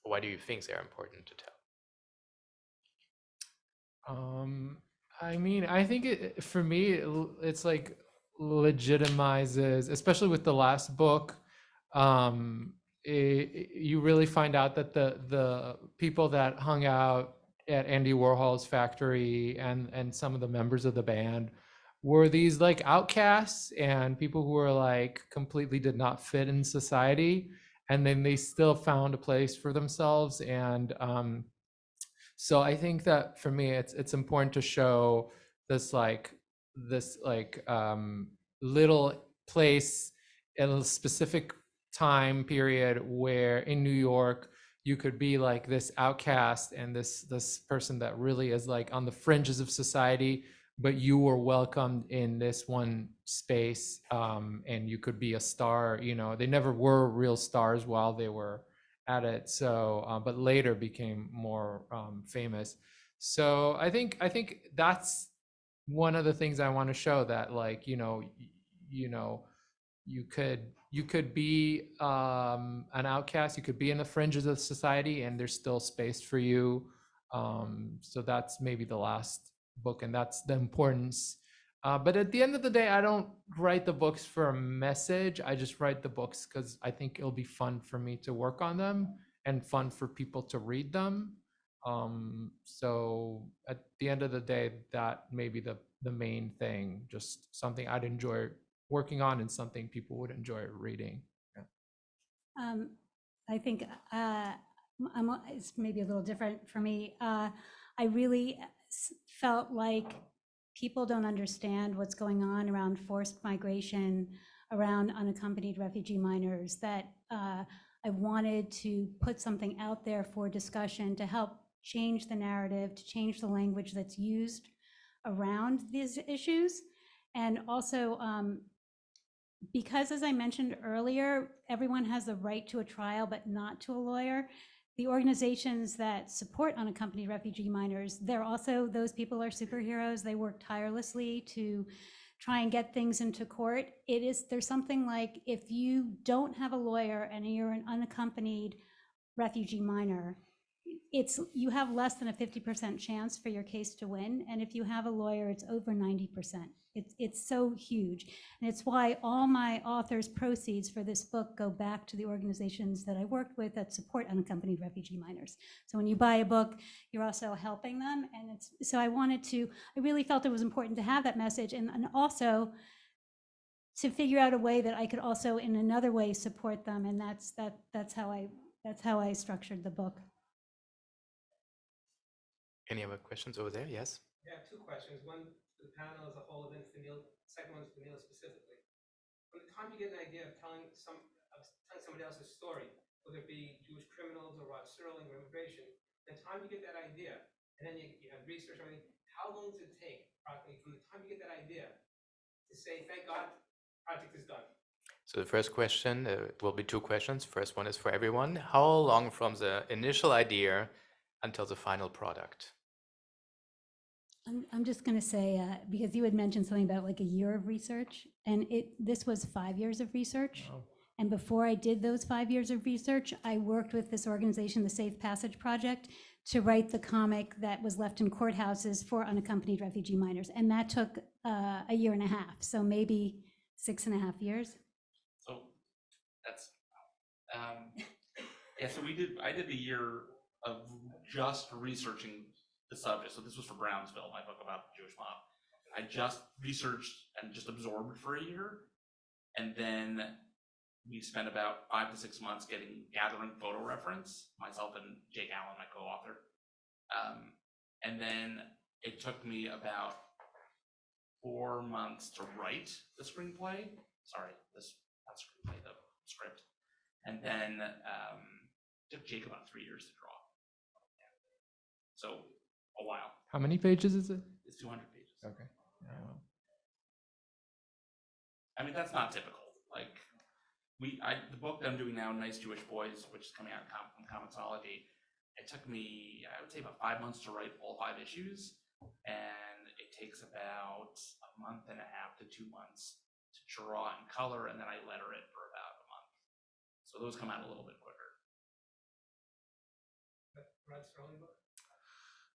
Or why do you think they're important to tell? I mean, I think for me, it's like legitimizes, especially with the last book. You really find out that the people that hung out at Andy Warhol's factory and some of the members of the band were these like outcasts and people who were like completely did not fit in society, and then they still found a place for themselves. And so I think that for me, it's important to show this little place in a specific time period where in New York you could be like this outcast and this person that really is like on the fringes of society, but you were welcomed in this one space, and you could be a star. You know, they never were real stars while they were at it. So, but later became more famous. So I think that's one of the things I want to show, that like, you know, you could be an outcast, you could be in the fringes of society, and there's still space for you. So that's maybe the last book, and that's the importance. But at the end of the day, I don't write the books for a message. I just write the books because I think it'll be fun for me to work on them and fun for people to read them. So at the end of the day, that may be the main thing, just something I'd enjoy working on and something people would enjoy reading. Yeah. I think it's maybe a little different for me. I really felt like people don't understand what's going on around forced migration, around unaccompanied refugee minors, that I wanted to put something out there for discussion to help change the narrative, to change the language that's used around these issues. And also, because as I mentioned earlier, everyone has the right to a trial, but not to a lawyer. The organizations that support unaccompanied refugee minors, they're also, those people are superheroes. They work tirelessly to try and get things into court. There's something like, if you don't have a lawyer and you're an unaccompanied refugee minor, you have less than a 50% chance for your case to win. And if you have a lawyer, it's over 90%. It's so huge. And it's why all my authors' proceeds for this book go back to the organizations that I worked with that support unaccompanied refugee minors. So when you buy a book, you're also helping them. And so I really felt it was important to have that message, and also to figure out a way that I could also in another way support them. And that's how I structured the book. Any other questions over there? Yes. I have two questions. One for the panel as a whole, and then for Neil. Second one is for Neil specifically. From the time you get an idea of telling somebody else's story, whether it be Jewish criminals or Rod Serling or immigration, the time you get that idea, and then you have research and everything, how long does it take, approximately, from the time you get that idea to say, thank God, project is done? So the first question will be two questions. First one is for everyone. How long from the initial idea until the final product? I'm just going to say, because you had mentioned something about like a year of research, and this was 5 years of research. Oh. And before I did those 5 years of research, I worked with this organization, the Safe Passage Project, to write the comic that was left in courthouses for unaccompanied refugee minors. And that took a year and a half, so maybe 6.5 years. So that's, yeah, so I did the year of just researching the subject. So this was for Brownsville, my book about the Jewish mob. I just researched and just absorbed for a year. And then we spent about 5 to 6 months gathering photo reference, myself and Jake Allen, my co-author. And then it took me about 4 months to write the screenplay. Sorry, not screenplay, the script. And then it took Jake about 3 years to draw. So a while. How many pages is it? It's 200 pages. Okay. I mean, that's not typical. Like, the book that I'm doing now, Nice Jewish Boys, which is coming out from Comicsology, it took me, I would say, about 5 months to write all 5 issues, and it takes about a month and a half to 2 months to draw and color, and then I letter it for about a month. So those come out a little bit quicker. Rod Serling book?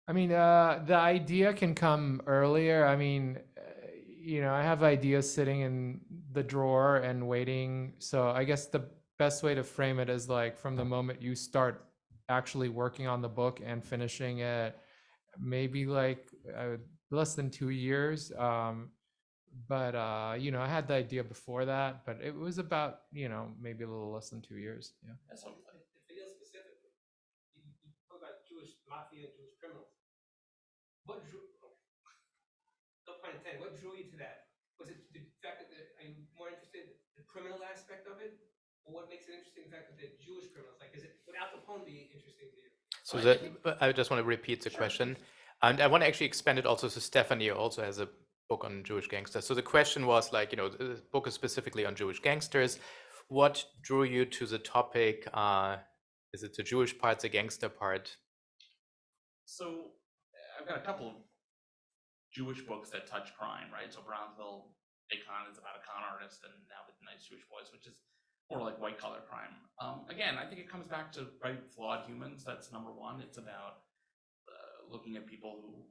I mean, the idea can come earlier. I mean, I have ideas sitting in the drawer and waiting. So I guess the best way to frame it is like from the moment you start actually working on the book and finishing it, maybe like less than 2 years. But I had the idea before that, but it was about, maybe a little less than 2 years. Yeah. That's what For Neil specifically, you talk about Jewish mafia, Jewish criminals. What drew, no pun intended, what drew you to that? Was it the fact that are you more interested in the criminal aspect of it? Or what makes it interesting, the fact that they're Jewish criminals? Like, would Al Capone be interesting to you? So I just want to repeat the question. And I want to actually expand it also to Stephanie, who also has a book on Jewish gangsters. So the question was like, the book is specifically on Jewish gangsters. What drew you to the topic? Is it the Jewish part, the gangster part? So I've got a couple of Jewish books that touch crime, right? So Brownsville, Big Con is about a con artist, and now the Nice Jewish Boys, which is more like white collar crime. Again, I think it comes back to flawed humans. That's number one. It's about looking at people who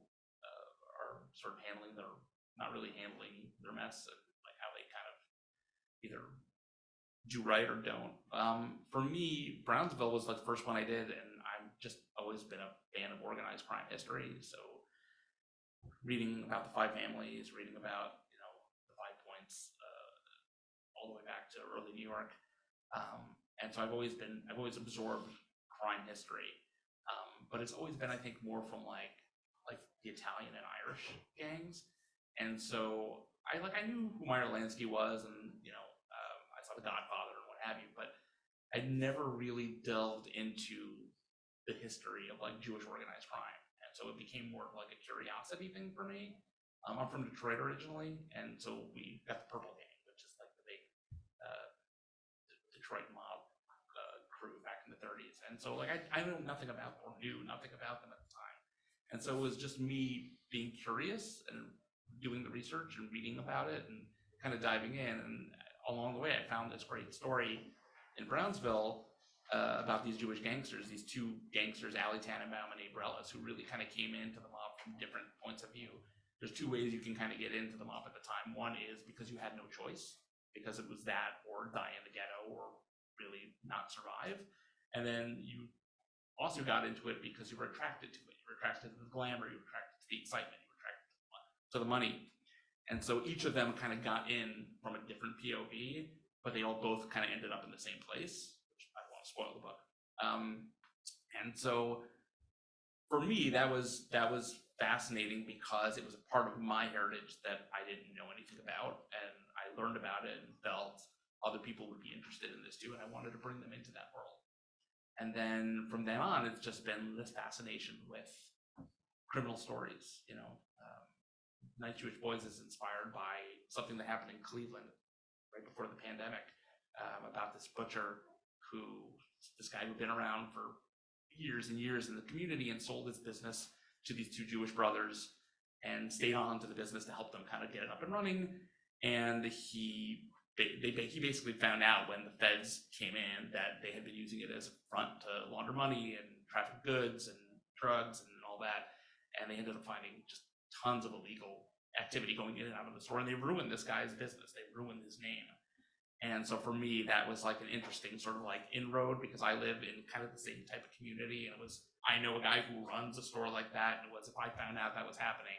are sort of not really handling their mess, and like how they kind of either do right or don't. For me, Brownsville was the first one I did, and I've just always been a fan of organized crime history. So reading about the 5 families, reading about the 5 points, all the way back to early New York, and so I've always absorbed crime history. But it's always been, I think, more from like the Italian and Irish gangs. And so I knew who Meyer Lansky was, and I saw The Godfather and what have you, but I never really delved into the history of like Jewish organized crime. And so it became more of like a curiosity thing for me. I'm from Detroit originally, and so we got the Purple Gang, which is like the big Detroit mob crew back in the 30s. And so like I knew nothing about or knew nothing about them at the time. And so it was just me being curious and doing the research and reading about it and kind of diving in. And along the way, I found this great story in Brownsville about these Jewish gangsters, these two gangsters, Ali Tannenbaum and Abe Reles, who really kind of came into the mob from different points of view. There's two ways you can kind of get into the mob at the time. One is because you had no choice, because it was that or die in the ghetto or really not survive. And then you also got into it because you were attracted to it. You were attracted to the glamour, you were attracted to the excitement, you were attracted to the money. And so each of them kind of got in from a different POV, but they all both kind of ended up in the same place, which I don't want to spoil the book. And so for me, that was fascinating because it was a part of my heritage that I didn't know anything about, and I learned about it and felt other people would be interested in this too, and I wanted to bring them into that world. And then from then on, it's just been this fascination with criminal stories. Night Jewish Boys is inspired by something that happened in Cleveland right before the pandemic, about this butcher this guy who'd been around for years and years in the community and sold his business to these two Jewish brothers and stayed on to the business to help them kind of get it up and running. And he basically found out when the feds came in that they had been using it as a front to launder money and traffic goods and drugs and all that. And they ended up finding just tons of illegal activity going in and out of the store, and they ruined this guy's business. They ruined his name. And so for me, that was like an interesting sort of like inroad, because I live in kind of the same type of community, and I know a guy who runs a store like that, and if I found out that was happening,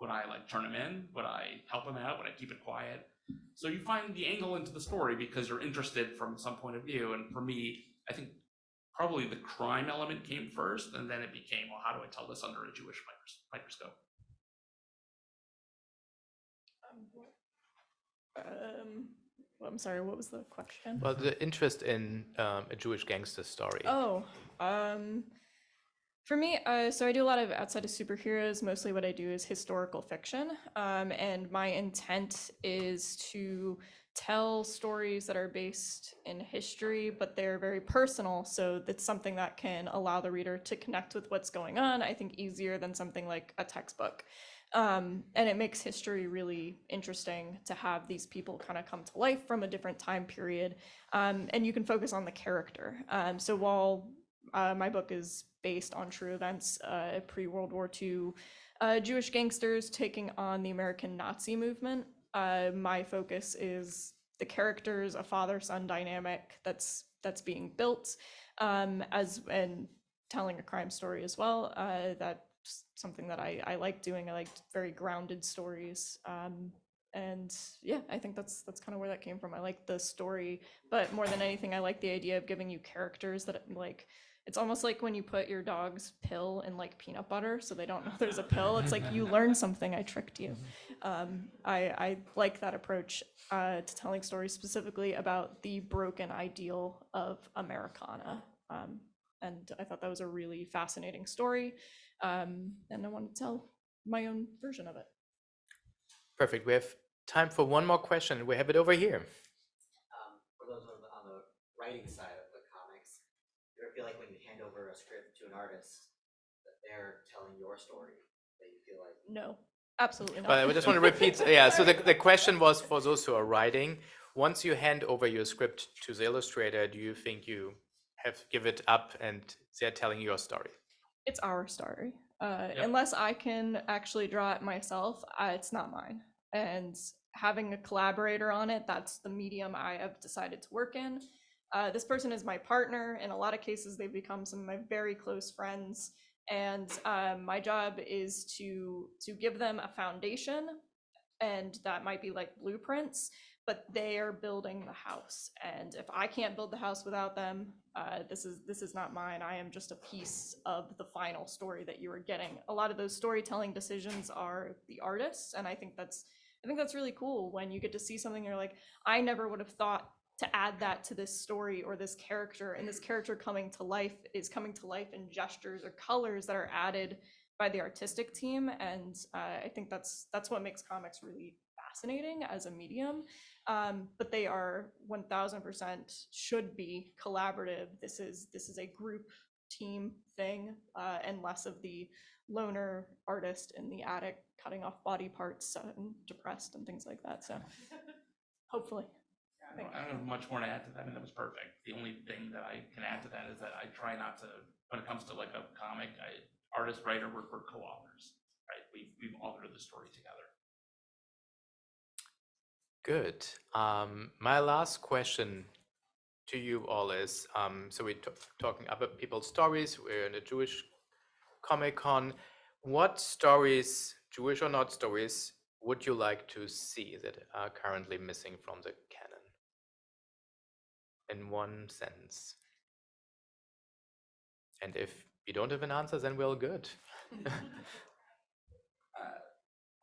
would I like turn him in? Would I help him out? Would I keep it quiet? So you find the angle into the story because you're interested from some point of view. And for me, I think probably the crime element came first, and then it became, well, how do I tell this under a Jewish microscope? Well, I'm sorry, what was the question? Well, the interest in a Jewish gangster story. Oh, for me, so I do a lot of outside of superheroes. Mostly what I do is historical fiction. And my intent is to tell stories that are based in history, but they're very personal. So that's something that can allow the reader to connect with what's going on, I think easier than something like a textbook. And it makes history really interesting to have these people kind of come to life from a different time period. And you can focus on the character. So while my book is based on true events, pre-World War II, Jewish gangsters taking on the American Nazi movement, my focus is the characters, a father-son dynamic that's being built, and telling a crime story as well. That's something that I like doing. I like very grounded stories. And yeah, I think that's kind of where that came from. I like the story, but more than anything, I like the idea of giving you characters that like, it's almost like when you put your dog's pill in like peanut butter so they don't know there's a pill. It's like, you learn something, I tricked you. I like that approach to telling stories specifically about the broken ideal of Americana. And I thought that was a really fascinating story. And I wanted to tell my own version of it. Perfect. We have time for one more question. We have it over here. For those on the writing side of the comics, do you ever feel like when you hand over a script to an artist that they're telling your story, that you feel like? No, absolutely not. Well, I just want to repeat. Yeah, so the question was for those who are writing, once you hand over your script to the illustrator, do you think you have to give it up and they're telling your story? It's our story. Unless I can actually draw it myself, it's not mine. And having a collaborator on it, that's the medium I have decided to work in. This person is my partner. In a lot of cases, they've become some of my very close friends. And my job is to give them a foundation, and that might be like blueprints, but they are building the house. And if I can't build the house without them, this is not mine. I am just a piece of the final story that you are getting. A lot of those storytelling decisions are the artists, and I think that's really cool when you get to see something and you're like, I never would have thought to add that to this story or this character, and this character coming to life in gestures or colors that are added by the artistic team. And I think that's what makes comics really fascinating as a medium. But they are 1000% should be collaborative. This is a group team thing, and less of the loner artist in the attic cutting off body parts and depressed and things like that. So hopefully. I don't have much more to add to that. I mean, that was perfect. The only thing that I can add to that is that I try not to, when it comes to like a comic, artist, writer, we're co-authors, right? We've authored the story together. Good. My last question to you all is, so we're talking about people's stories. We're in a Jewish Comic-Con. What stories, Jewish or not stories, would you like to see that are currently missing from the canon? In one sentence. And if you don't have an answer, then we're all good.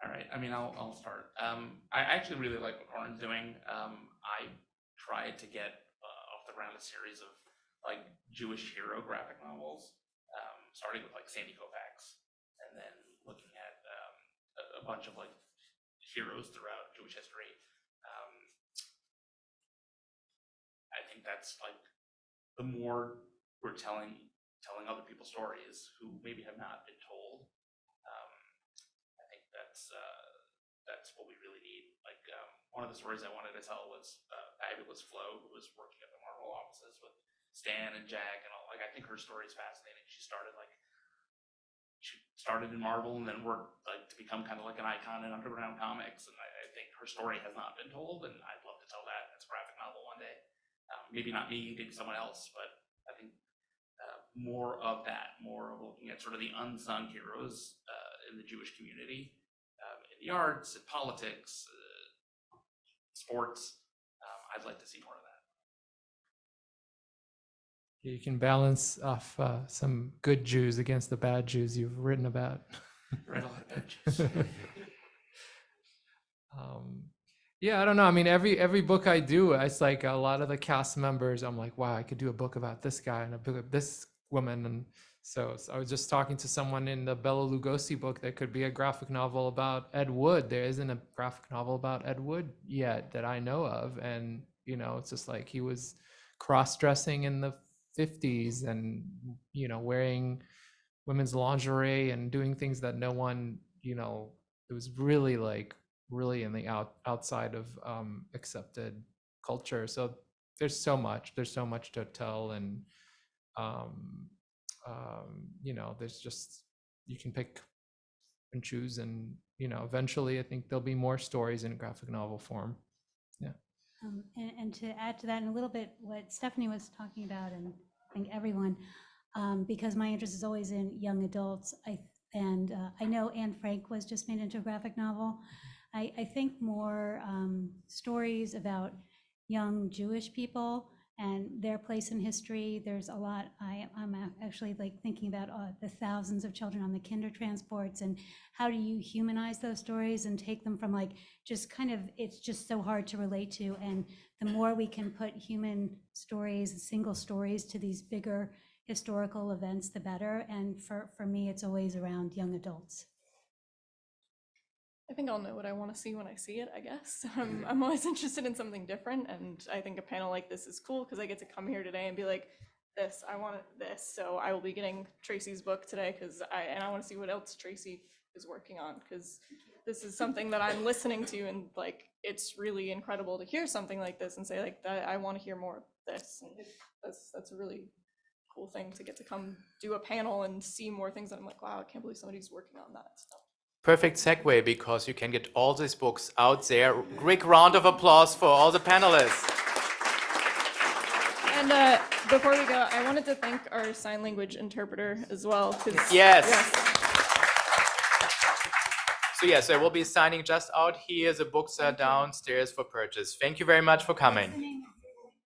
All right. I mean, I'll start. I actually really like what Corin's doing. I tried to get off the ground a series of like Jewish hero graphic novels, starting with like Sandy Koufax, and then looking at a bunch of like heroes throughout Jewish history. I think that's like the more we're telling other people's stories who maybe have not been told. I think that's what we really need. Like one of the stories I wanted to tell was Fabulous Flo, who was working at the Marvel offices with Stan and Jack and all. Like I think her story is fascinating. She started in Marvel and then worked like to become kind of like an icon in underground comics. And I think her story has not been told, and I'd love to tell that as a graphic novel one day. Maybe not me, maybe someone else, but I think more of that, more of looking at sort of the unsung heroes in the Jewish community, in the arts, in politics, sports. I'd like to see more of that. You can balance off some good Jews against the bad Jews you've written about. Read a lot of bad Jews. Yeah, I don't know. I mean, every book I do, it's like a lot of the cast members, I'm like, wow, I could do a book about this guy and a book of this woman. And so I was just talking to someone in the Bela Lugosi book that could be a graphic novel about Ed Wood. There isn't a graphic novel about Ed Wood yet that I know of. And, you know, it's just like he was cross-dressing in the 50s and, you know, wearing women's lingerie and doing things that no one, you know, it was really like, really in the outside of accepted culture. So there's so much to tell, and you know, there's just, you can pick and choose, and you know, eventually I think there'll be more stories in graphic novel form. Yeah. And to add to that in a little bit, what Stephanie was talking about, and I think everyone, because my interest is always in young adults, I know Anne Frank was just made into a graphic novel. I think more stories about young Jewish people and their place in history. There's a lot. I'm actually like thinking about the thousands of children on the kinder transports, and how do you humanize those stories and take them from like just kind of, it's just so hard to relate to. And the more we can put human stories, single stories to these bigger historical events, the better. And for me, it's always around young adults. I think I'll know what I want to see when I see it, I guess. I'm always interested in something different, and I think a panel like this is cool because I get to come here today and be like, I want this. So I will be getting Tracy's book today because I want to see what else Tracy is working on, because this is something that I'm listening to, and like, it's really incredible to hear something like this and say like, I want to hear more of this. And that's a really cool thing to get to come do a panel and see more things that I'm like, wow, I can't believe somebody's working on that. So. Perfect segue, because you can get all these books out there. Big round of applause for all the panelists. And before we go, I wanted to thank our sign language interpreter as well. Yes. So So yes, I will be signing just out here. The books are downstairs for purchase. Thank you very much for coming.